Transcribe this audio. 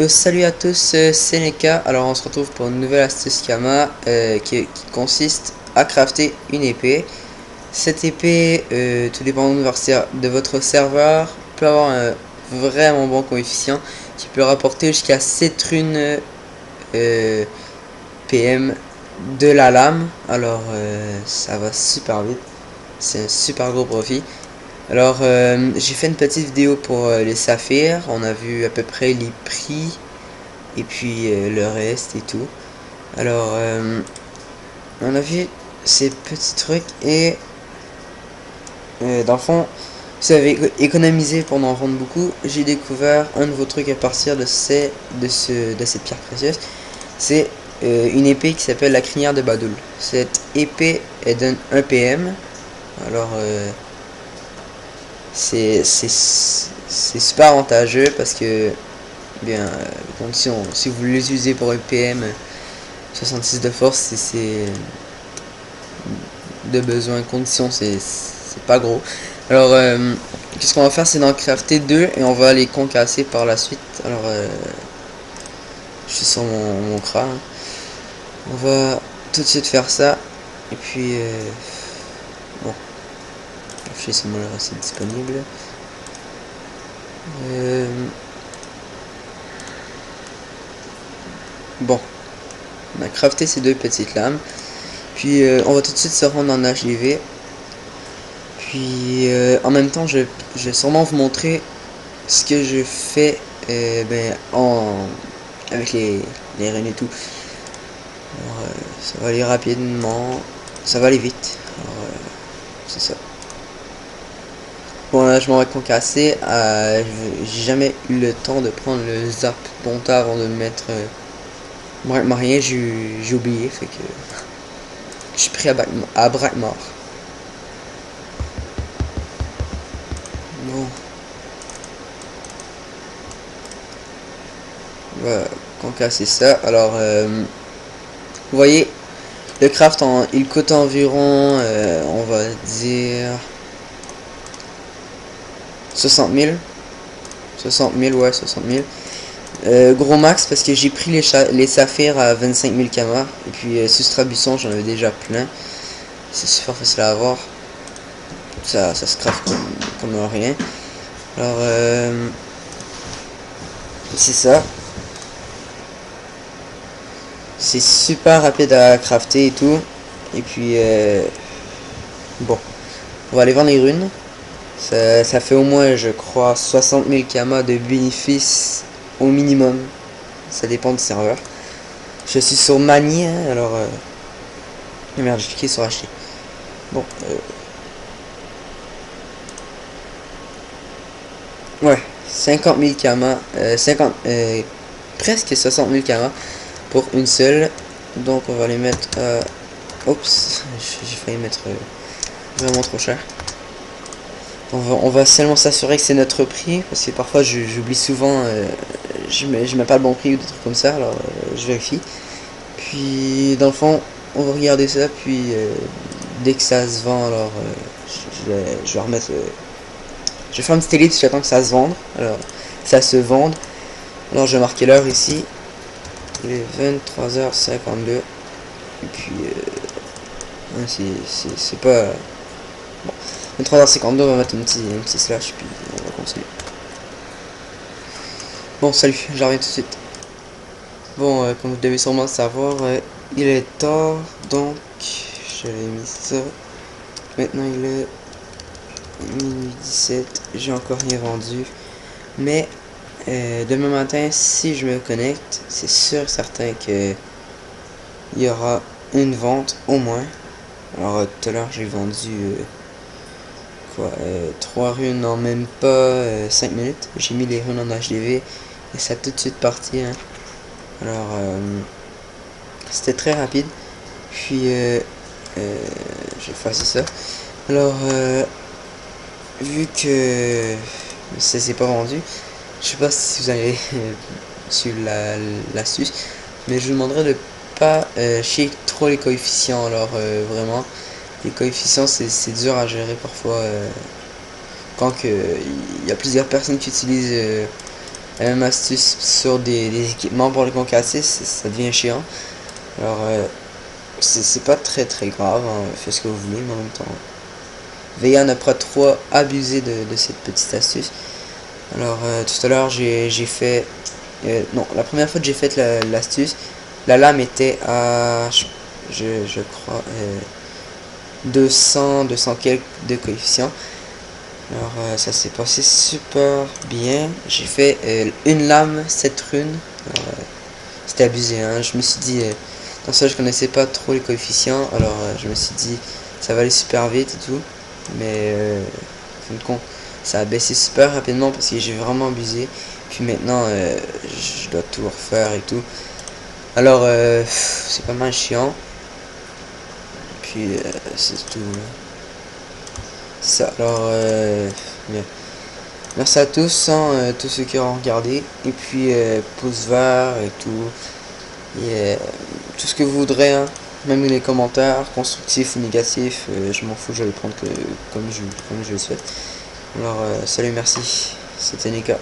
Salut à tous, c'est Neka. Alors on se retrouve pour une nouvelle astuce Kama qui consiste à crafter une épée. Cette épée, tout dépend de votre serveur, peut avoir un vraiment bon coefficient qui peut rapporter jusqu'à 7 runes PM de la lame. Alors ça va super vite, c'est un super gros profit. Alors j'ai fait une petite vidéo pour les saphirs, on a vu à peu près les prix et puis le reste et tout. Alors on a vu ces petits trucs et dans le fond si vous avez économisé pour en vendre beaucoup, j'ai découvert un nouveau truc à partir de cette pierre précieuse. C'est une épée qui s'appelle la crinière de Badoul. Cette épée elle donne 1 PM. Alors c'est super avantageux parce que bien condition, si vous les usez pour un PM 66 de force, c'est de besoin, condition, c'est pas gros. Alors qu'est-ce qu'on va faire, c'est d'en crafter deux et on va les concasser par la suite. Alors je suis sur mon crâne, on va tout de suite faire ça et puis bon, je sais si mon c'est disponible. Bon, on a crafté ces deux petites lames. Puis on va tout de suite se rendre en HDV. Puis en même temps, je vais sûrement vous montrer ce que je fais avec les runes et tout. Alors, ça va aller rapidement, ça va aller vite. Alors, c'est ça. Bon là, je m'en vais concasser. J'ai jamais eu le temps de prendre le zap ponta avant de me mettre. Rien, j'ai oublié, fait que je suis pris à bras mort. Bon. On va concasser ça. Alors, vous voyez, le craft, il coûte environ, on va dire, 60 000. 60 000, ouais, 60 000. Gros max parce que j'ai pris les saphirs à 25 000 kama. Et puis, Sustrabusson, j'en avais déjà plein. C'est super facile à avoir. Ça se craft comme rien. Alors, c'est ça. C'est super rapide à crafter et tout. Et puis, bon, on va aller vendre les runes. Ça fait au moins, je crois, 60 000 kama de bénéfices au minimum. Ça dépend du serveur. Je suis sur Mani, hein, alors... merde, j'ai cliqué sur acheter. Bon, ouais, 50 000 kama, presque 60 000 kama pour une seule. Donc on va les mettre à... Oups, j'ai failli mettre vraiment trop cher. On va seulement s'assurer que c'est notre prix, parce que parfois j'oublie souvent, je mets pas le bon prix ou des trucs comme ça, alors je vérifie. Puis dans le fond, on va regarder ça, puis dès que ça se vend, alors je vais remettre... je vais faire une petite élite, j'attends que ça se vende, alors ça se vende. Alors je vais marquer l'heure ici, il est 23h52, et puis c'est pas... Bon, 23h52, on va mettre un petit slash, puis on va continuer. Bon, salut, j'en reviens tout de suite. Bon, comme vous devez sûrement le savoir, il est tard, donc j'avais mis ça. Maintenant il est minuit 17, j'ai encore rien vendu. Mais demain matin, si je me connecte, c'est sûr certain que il y aura une vente au moins. Alors tout à l'heure j'ai vendu 3 runes en même pas 5 minutes. J'ai mis les runes en HDV et ça a tout de suite parti. Hein. Alors c'était très rapide. Puis je vais faire ça. Alors vu que ça s'est pas vendu, je sais pas si vous avez suivre l'astuce, mais je vous demanderai de pas chier trop les coefficients. Alors vraiment, les coefficients c'est dur à gérer parfois quand il y a plusieurs personnes qui utilisent La même astuce sur des équipements pour les concasser, ça devient chiant. Alors, c'est pas très grave, hein, faites ce que vous voulez, mais en même temps, veillez à ne pas trop abuser de cette petite astuce. Alors, tout à l'heure, j'ai fait... non, la première fois que j'ai fait l'astuce, la lame était à... je crois... 200 quelques de coefficient. Alors ça s'est passé super bien. J'ai fait une lame, 7 runes. C'était abusé, hein. Je me suis dit, dans ça je connaissais pas trop les coefficients, alors je me suis dit ça va aller super vite et tout. Mais en fin de compte, ça a baissé super rapidement parce que j'ai vraiment abusé. Puis maintenant je dois tout refaire et tout. Alors c'est pas mal chiant. Puis c'est tout. Ça, alors bien. Merci à tous, hein, tous ceux qui ont regardé. Et puis pouce vert et tout. Et tout ce que vous voudrez, hein. Même les commentaires, constructifs ou négatifs, je m'en fous, je vais le prendre comme je le souhaite. Alors salut, merci. C'était Nika.